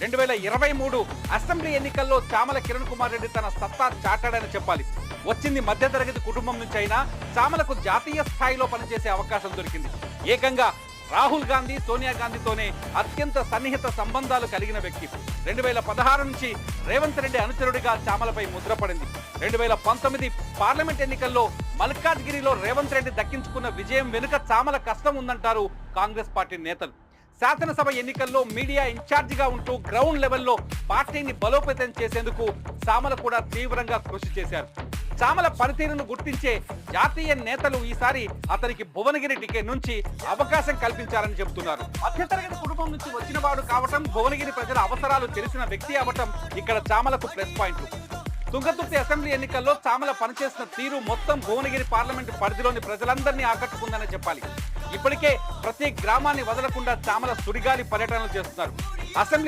2023 assembly ఎన్నికల్లో చామల కిరణ్ కుమార్ రెడ్డి తన సత్తా చాటాడని చెప్పాలి. వచ్చింది మధ్యతరగతి కుటుంబం నుంచి అయినా చామలకు జాతీయ స్థాయిలో పనిచేసే అవకాశం దొరికింది. ఏకంగా రాహుల్ గాంధీ, సోనియా గాంధీతోనే అత్యంత సన్నిహిత సంబంధాలు కలిగిన వ్యక్తి. 2016 నుంచి రేవంత్ రెడ్డి అనుచరుడిగా చామలపై ముద్రపడింది. 2019 పార్లమెంట్ ఎన్నికల్లో మల్కాజ్గిరిలో రేవంత్ రెడ్డి దక్కించుకున్న విజయం వెనుక చామల కష్టం ఉందంటారు కాంగ్రెస్ పార్టీ నేతలు. శాసనసభ ఎన్నికల్లో మీడియా ఇన్ఛార్జిగా ఉంటూ గ్రౌండ్ లెవెల్లో పార్టీని బలోపేతం చేసేందుకు చామల కూడా తీవ్రంగా కృషి చేశారు. చామల పనితీరును గుర్తించే జాతీయ నేతలు ఈసారి అతనికి భువనగిరి టికెట్ నుంచి అవకాశం కల్పించారని చెబుతున్నారు. మధ్యతరగతి కుటుంబం నుంచి వచ్చిన వాడు కావటం, భువనగిరి ప్రజల అవసరాలు తెలిసిన వ్యక్తి అవటం ఇక్కడ చామలకు ప్లస్ పాయింట్లు. తుంగతుర్తి అసెంబ్లీ ఎన్నికల్లో చామల పనిచేసిన తీరు మొత్తం భువనగిరి పార్లమెంటు పరిధిలోని ప్రజలందరినీ ఆకట్టుకుందని చెప్పాలి. ఇప్పటికే ప్రతి గ్రామాన్ని వదలకుండా చామల సుడిగాలి పర్యటనలు చేస్తున్నారు. అసెంబ్లీ